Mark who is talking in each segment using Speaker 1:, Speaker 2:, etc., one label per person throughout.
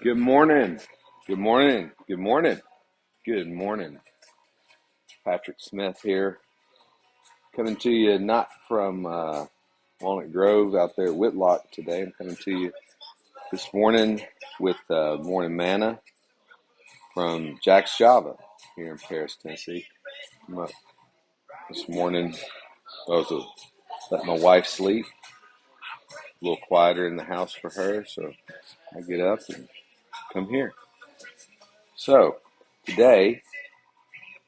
Speaker 1: Good morning. Good morning. Good morning. Good morning. Patrick Smith here, coming to you not from Walnut Grove out there at Whitlock today. I'm coming to you this morning with Morning Manna from Jack's Java here in Paris, Tennessee. I'm up this morning. I was let my wife sleep, a little quieter in the house for her, so I get up and come here. So today,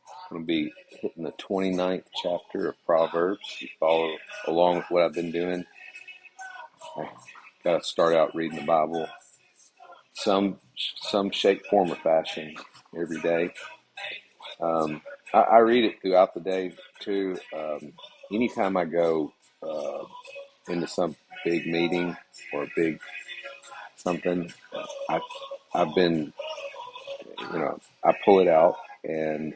Speaker 1: I'm going to be hitting the 29th chapter of Proverbs. You follow along with what I've been doing. I got to start out reading the Bible, some shape, form, or fashion every day. I read it throughout the day too. Anytime I go into some big meeting or a big something, I I've been I pull it out and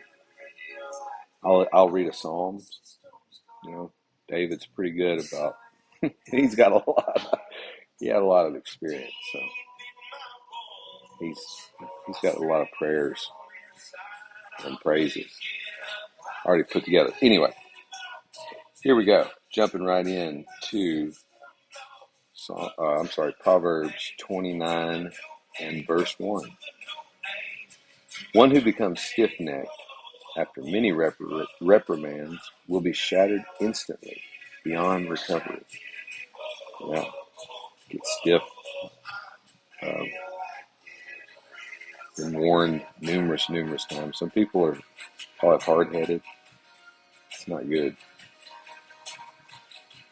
Speaker 1: I'll read a psalm. David's pretty good about. He's got a lot. He had a lot of experience, so he's got a lot of prayers and praises already put together. Anyway, here we go. Jumping right in to Proverbs 29 and verse 1. One who becomes stiff-necked after many reprimands will be shattered instantly, beyond recovery. Yeah, get stiff. Been warned numerous times. Some people call it hard-headed. It's not good.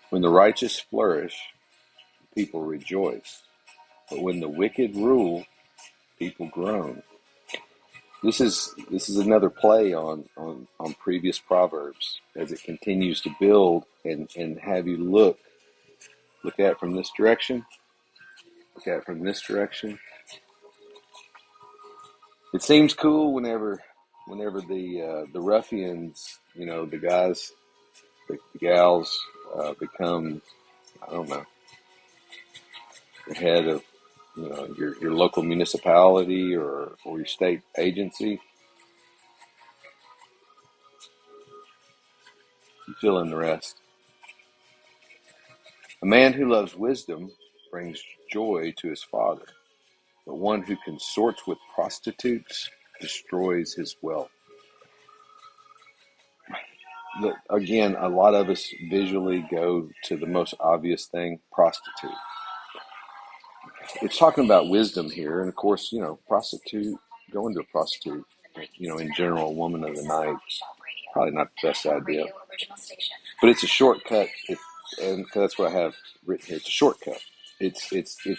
Speaker 1: When the righteous flourish, people rejoice. But when the wicked rule, people groan. This is another play on previous Proverbs as it continues to build and have you look at it from this direction. Look at it from this direction. It seems cool whenever the ruffians, the guys, the gals become, I don't know, the head of your local municipality or your state agency. You fill in the rest. A man who loves wisdom brings joy to his father, but one who consorts with prostitutes destroys his wealth. Again, a lot of us visually go to the most obvious thing, prostitute. It's talking about wisdom here, and of course, going to a prostitute, in general, a woman of the night, probably not the best idea. But it's a shortcut, and that's what I have written here. It's a shortcut. It's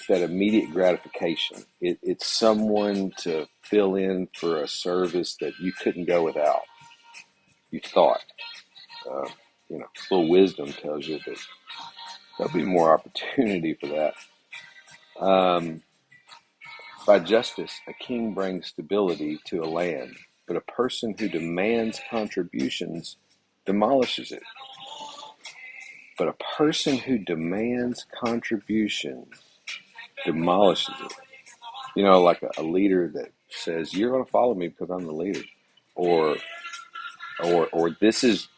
Speaker 1: that immediate gratification. It's someone to fill in for a service that you couldn't go without. You thought, a little wisdom tells you that there'll be more opportunity for that. By justice, a king brings stability to a land, but a person who demands contributions demolishes it. But a person who demands contributions demolishes it. Like a leader that says, "You're going to follow me because I'm the leader," or this is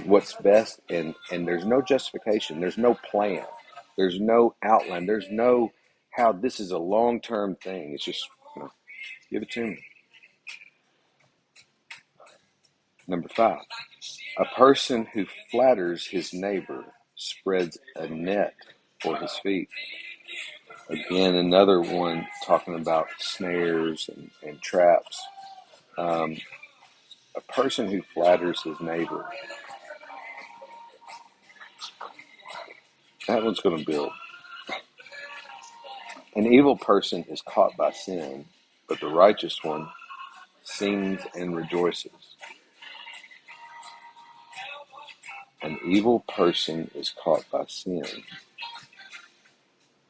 Speaker 1: what's best, and there's no justification, there's no plan, there's no outline, there's no how this is a long-term thing. It's just give it to me. Number 5, a person who flatters his neighbor spreads a net for his feet. Again, another one talking about snares and traps. A person who flatters his neighbor, that one's going to build. An evil person is caught by sin, but the righteous one sings and rejoices. An evil person is caught by sin,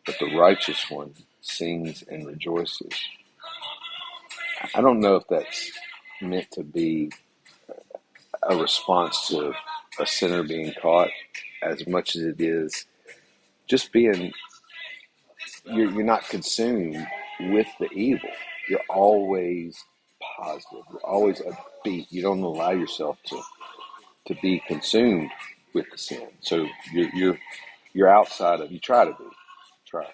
Speaker 1: but the righteous one sings and rejoices. I don't know if that's meant to be a response to a sinner being caught as much as it is just being, you're not consumed with the evil. You're always positive. You're always upbeat. You don't allow yourself to be consumed with the sin. So you're outside of. You try to be. Try.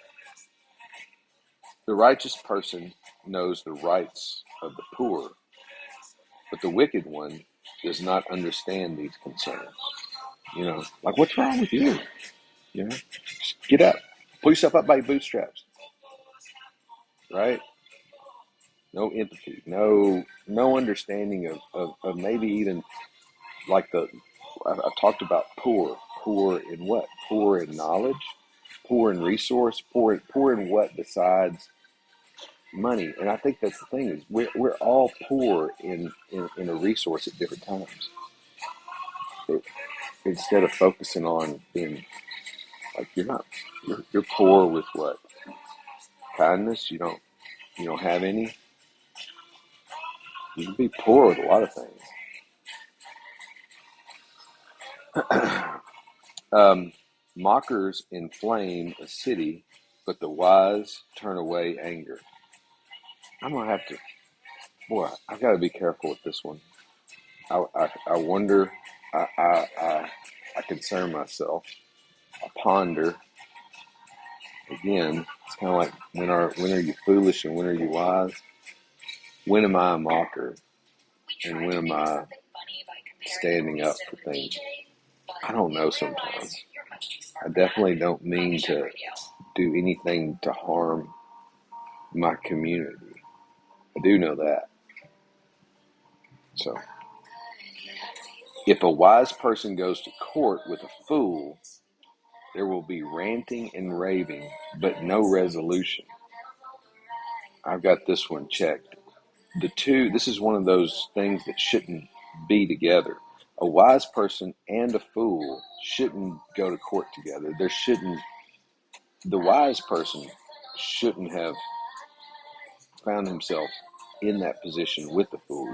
Speaker 1: The righteous person knows the rights of the poor, but the wicked one does not understand these concerns. Like, what's wrong with you? Just get up, pull yourself up by your bootstraps, right? No empathy, no understanding of maybe even like I talked about poor in what? Poor in knowledge, poor in resource, poor in what besides money. And I think that's the thing is we're all poor in a resource at different times. Instead of focusing on being like you're poor with what? Kindness. You don't have any. You can be poor with a lot of things. Mockers inflame a city, but the wise turn away anger. I'm gonna have to, boy, I've got to be careful with this one. I wonder, I concern myself. I ponder. Again, it's kind of like when are you foolish and when are you wise? When am I a mocker and when am I standing up for things? I don't know sometimes. I definitely don't mean to do anything to harm my community. I do know that. So, if a wise person goes to court with a fool, there will be ranting and raving, but no resolution. I've got this one checked. This is one of those things that shouldn't be together. A wise person and a fool shouldn't go to court together. The wise person shouldn't have found himself in that position with the fool,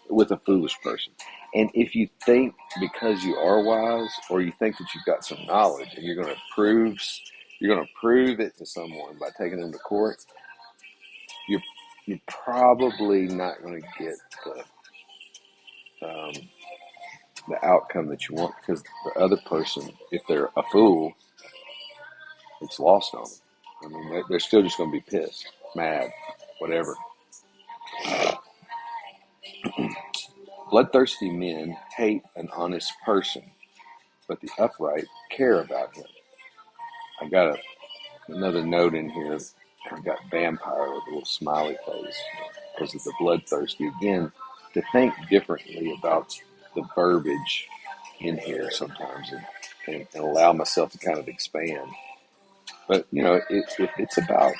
Speaker 1: with a foolish person. And if you think because you are wise, or you think that you've got some knowledge and you're going to prove it to someone by taking them to court, you're probably not going to get the outcome that you want, because the other person, if they're a fool, it's lost on them. I mean, they're still just going to be pissed, mad, whatever. Bloodthirsty men hate an honest person, but the upright care about him. I got another note in here. I got vampire with a little smiley face because of the bloodthirsty. Again, to think differently about the verbiage in here sometimes, and allow myself to kind of expand. But if it's about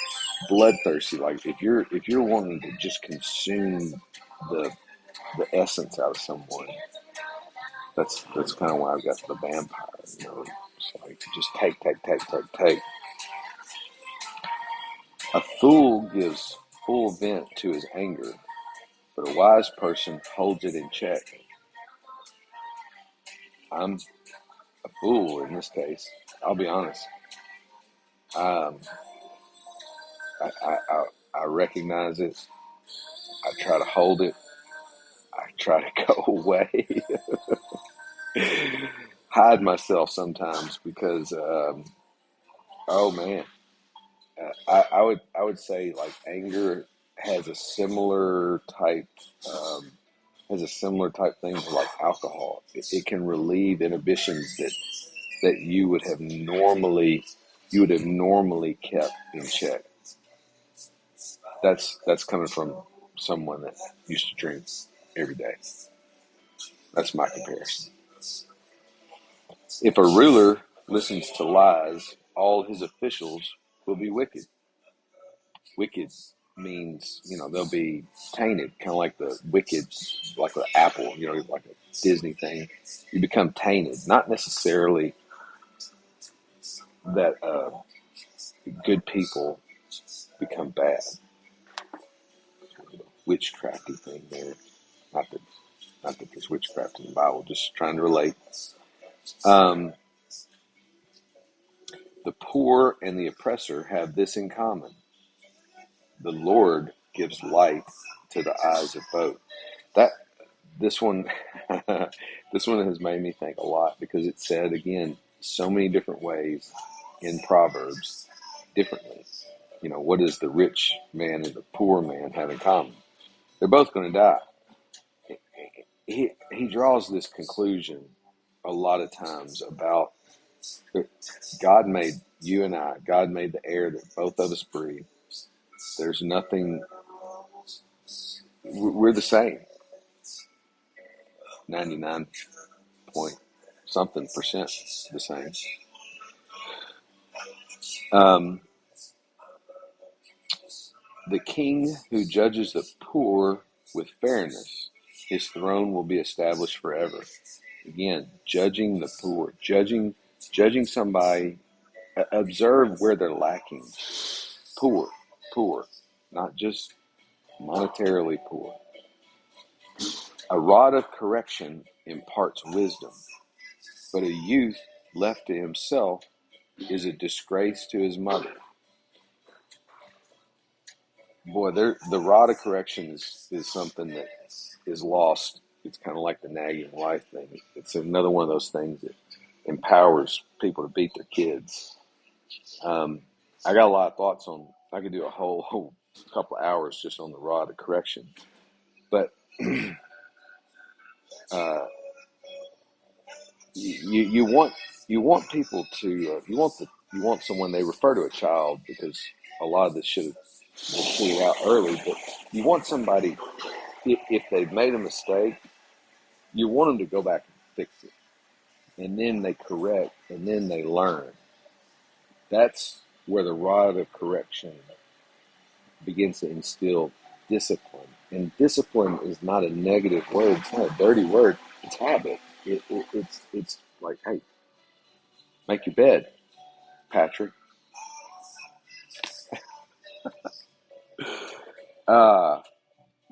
Speaker 1: bloodthirsty, like if you're wanting to just consume the essence out of someone, that's kind of why I've got the vampire. It's like just take. A fool gives full vent to his anger, but a wise person holds it in check. I'm a fool in this case. I'll be honest. Um, I recognize it. I try to hold it. I try to go away, hide myself sometimes because, oh man, I would say like anger has a similar type thing to like alcohol. It can relieve inhibitions that you would have normally kept in check. That's coming from someone that used to drink every day. That's my comparison. If a ruler listens to lies, all his officials will be wicked. Wicked means, they'll be tainted, kind of like the wicked, like the apple, like a Disney thing. You become tainted. Not necessarily that good people become bad. Witchcrafty thing there. Not that there's witchcraft in the Bible, just trying to relate. The poor and the oppressor have this in common. the Lord gives light to the eyes of both. That this one, this one has made me think a lot because it said again so many different ways in Proverbs differently. What does the rich man and the poor man have in common? They're both going to die. He draws this conclusion a lot of times about God made you and I. God made the air that both of us breathe. There's nothing. We're the same. 99 point something percent the same. The king who judges the poor with fairness, his throne will be established forever. Again, judging the poor, judging somebody. Observe where they're lacking. Poor, not just monetarily poor. A rod of correction imparts wisdom, but a youth left to himself is a disgrace to his mother. Boy, the rod of correction is something that is lost. It's kind of like the nagging wife thing. It's another one of those things that empowers people to beat their kids. I got a lot of thoughts on. I could do a whole couple of hours just on the rod of correction, but you want people to you want someone. They refer to a child because a lot of this should have been figured out early, but you want somebody if they've made a mistake, you want them to go back and fix it, and then they correct, and then they learn. That's where the rod of correction begins to instill discipline. And discipline is not a negative word. It's not a dirty word. It's habit. It's like, hey, make your bed, Patrick.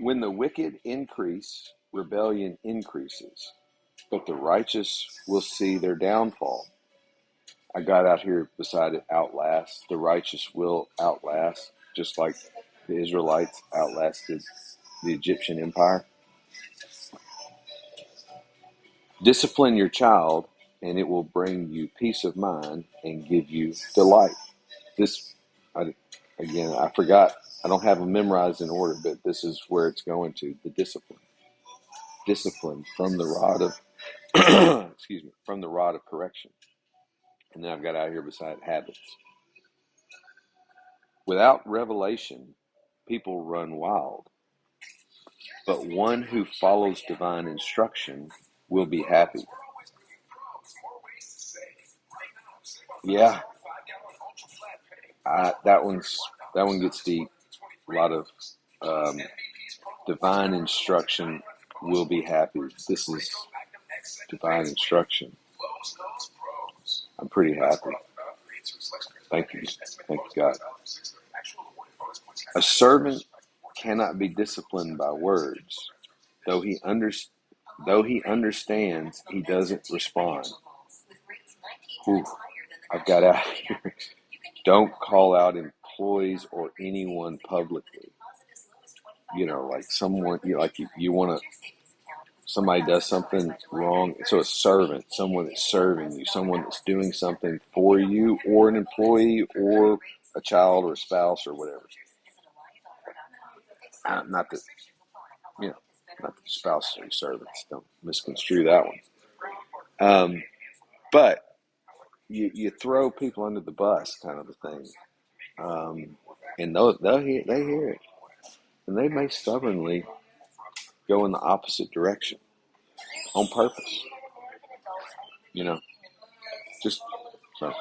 Speaker 1: When the wicked increase, rebellion increases, but the righteous will see their downfall. I got out here beside it, outlast. The righteous will outlast, just like the Israelites outlasted the Egyptian empire. Discipline your child, and it will bring you peace of mind and give you delight. Again, I forgot. I don't have them memorized in order, but this is where it's going to, the discipline. Discipline from the rod of, excuse me, from the rod of correction. And then I've got out here beside habits. Without revelation, people run wild, but one who follows divine instruction will be happy. Yeah, that one gets deep. A lot of divine instruction will be happy. This is divine instruction. I'm pretty happy. Thank you, God. A servant cannot be disciplined by words, though he understands. He doesn't respond. Whew, I've got out here. Don't call out employees or anyone publicly. Like someone, you want to, somebody does something wrong. So a servant, someone that's serving you, someone that's doing something for you, or an employee, or a child, or a spouse, or whatever. Not that, not that spouses are servants. Don't misconstrue that one. But you throw people under the bus, kind of a thing. And they hear it, and they may stubbornly go in the opposite direction on purpose. Just so.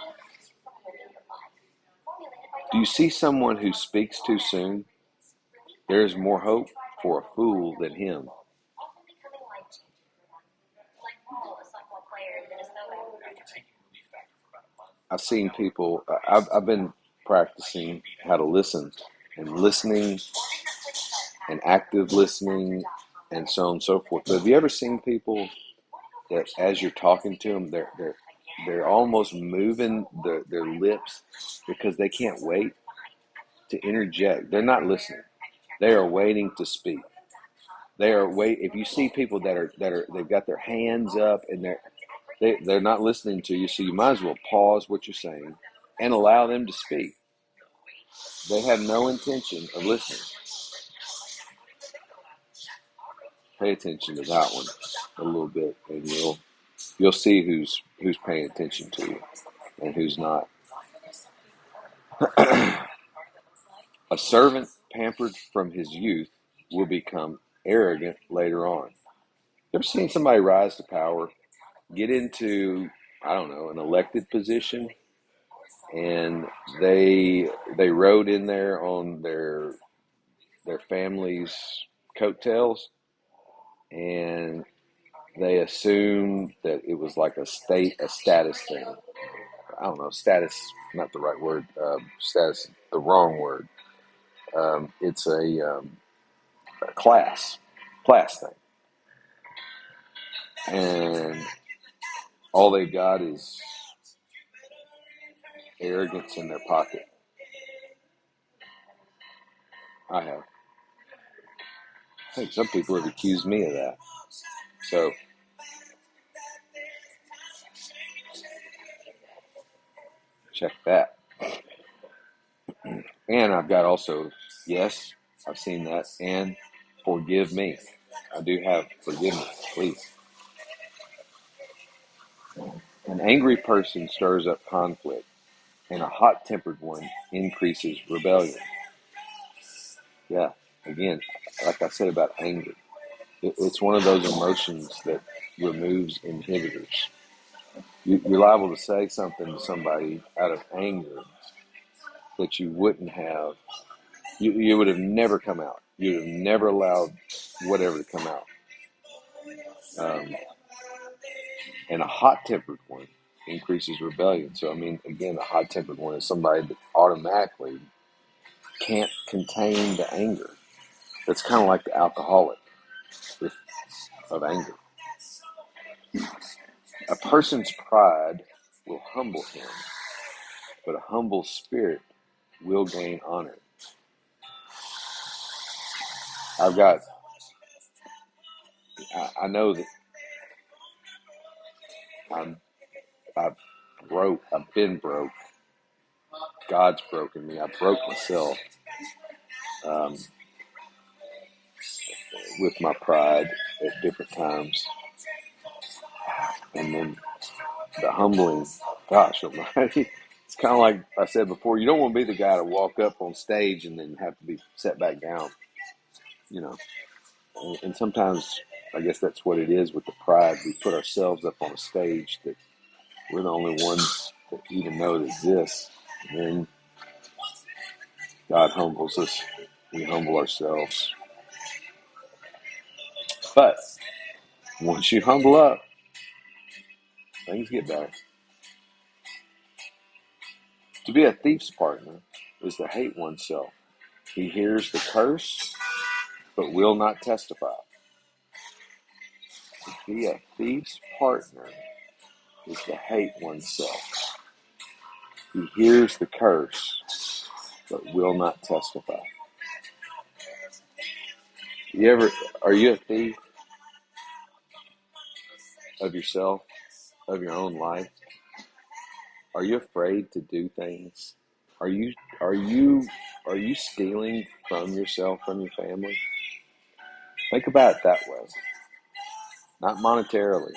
Speaker 1: Do you see someone who speaks too soon? There is more hope for a fool than him. I've seen people. I've been practicing how to listen, and listening, and active listening, and so on and so forth. But have you ever seen people that, as you're talking to them, they're almost moving their lips because they can't wait? to interject. They're not listening. They are waiting to speak. They are If you see people they've got their hands up and they're not listening to you, so you might as well pause what you're saying and allow them to speak. They have no intention of listening. Pay attention to that one a little bit, and you'll see who's paying attention to you and who's not. A servant pampered from his youth will become arrogant later on. You ever seen somebody rise to power, get into, I don't know, an elected position, and they rode in there on their family's coattails, and they assumed that it was like a status thing. I don't know, status, not the right word. Status, the wrong word. It's a class thing, and all they got is arrogance in their pocket. I think some people have accused me of that. So check that. And I've got also, yes, I've seen that, and forgive me. I do have forgiveness, please. An angry person stirs up conflict, and a hot-tempered one increases rebellion. Yeah, again, like I said about anger, it's one of those emotions that removes inhibitors. You're liable to say something to somebody out of anger that you wouldn't have. You would have never come out. You would have never allowed whatever to come out. And a hot-tempered one increases rebellion. So, I mean, again, a hot-tempered one is somebody that automatically can't contain the anger. That's kind of like the alcoholic of anger. A person's pride will humble him, but a humble spirit will gain honor. I know that I've been broke. God's broken me. I broke myself with my pride at different times. And then the humbling, gosh almighty, it's kind of like I said before, you don't want to be the guy to walk up on stage and then have to be set back down, you know. And sometimes I guess that's what it is with the pride. We put ourselves up on a stage that we're the only ones that even know it exists. And then God humbles us. We humble ourselves. But once you humble up, things get better. To be a thief's partner is to hate oneself. He hears the curse, but will not testify. To be a thief's partner is to hate oneself. He hears the curse, but will not testify. Are you a thief of yourself, of your own life? Are you afraid to do things? Are you stealing from yourself, from your family? Think about it that way. Not monetarily.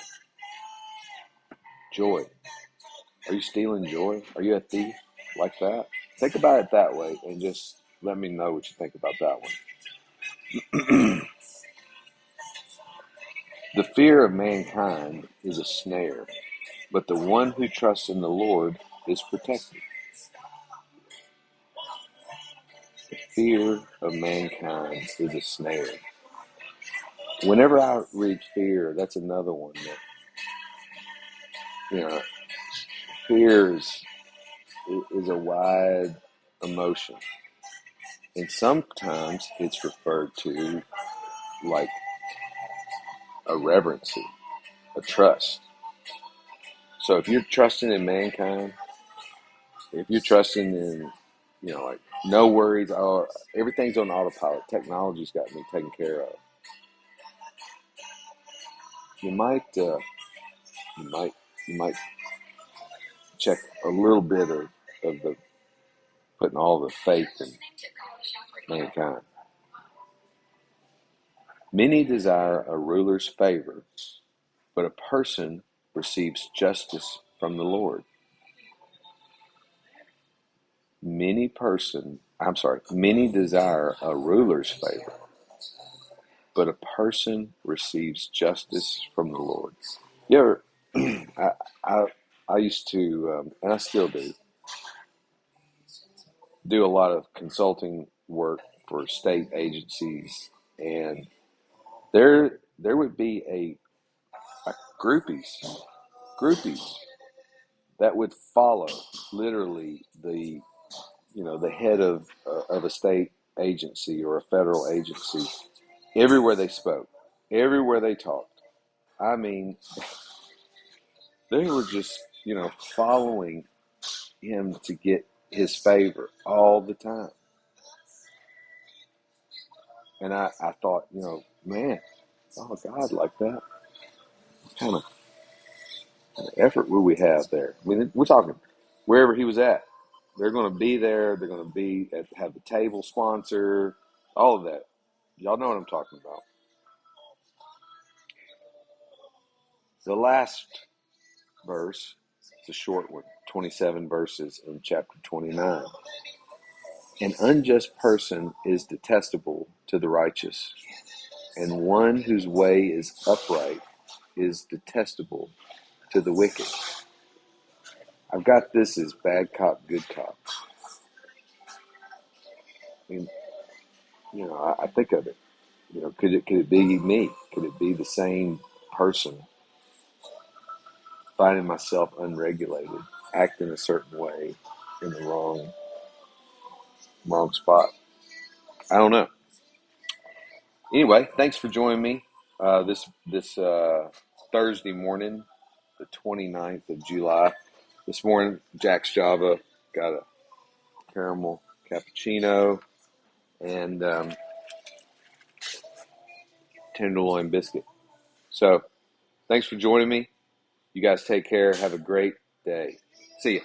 Speaker 1: Joy. Are you stealing joy? Are you a thief like that? Think about it that way and just let me know what you think about that one. The fear of mankind is a snare, but the one who trusts in the Lord is protected. The fear of mankind is a snare. Whenever I read fear, that's another one that, fear is a wide emotion. And sometimes it's referred to like a reverency, a trust. So if you're trusting in mankind, if you're trusting in, like No worries. Oh, everything's on autopilot. Technology's got me taken care of. You might, you might, you might check a little bit of the putting all the faith in mankind. Many desire a ruler's favor, but a person receives justice from the Lord. Many desire a ruler's favor, but a person receives justice from the Lord. You ever, I, I, I used to, and I still do a lot of consulting work for state agencies, and there would be a groupies that would follow literally the head of a state agency or a federal agency everywhere they spoke, everywhere they talked. I mean, they were just following him to get his favor all the time. And I thought, man, oh God, like that kind of effort would we have there? I mean, we're talking wherever he was at. They're going to be there. They're going to have the table sponsor, all of that. Y'all know what I'm talking about. The last verse, it's a short one, 27 verses in chapter 29. An unjust person is detestable to the righteous, and one whose way is upright is detestable to the wicked. I've got this as bad cop, good cop. I mean, I think of it. Could it be me? Could it be the same person finding myself unregulated, acting a certain way in the wrong spot? I don't know. Anyway, thanks for joining me this Thursday morning, the 29th of July. This morning, Jack's Java got a caramel cappuccino and tenderloin biscuit. So, thanks for joining me. You guys take care. Have a great day. See ya.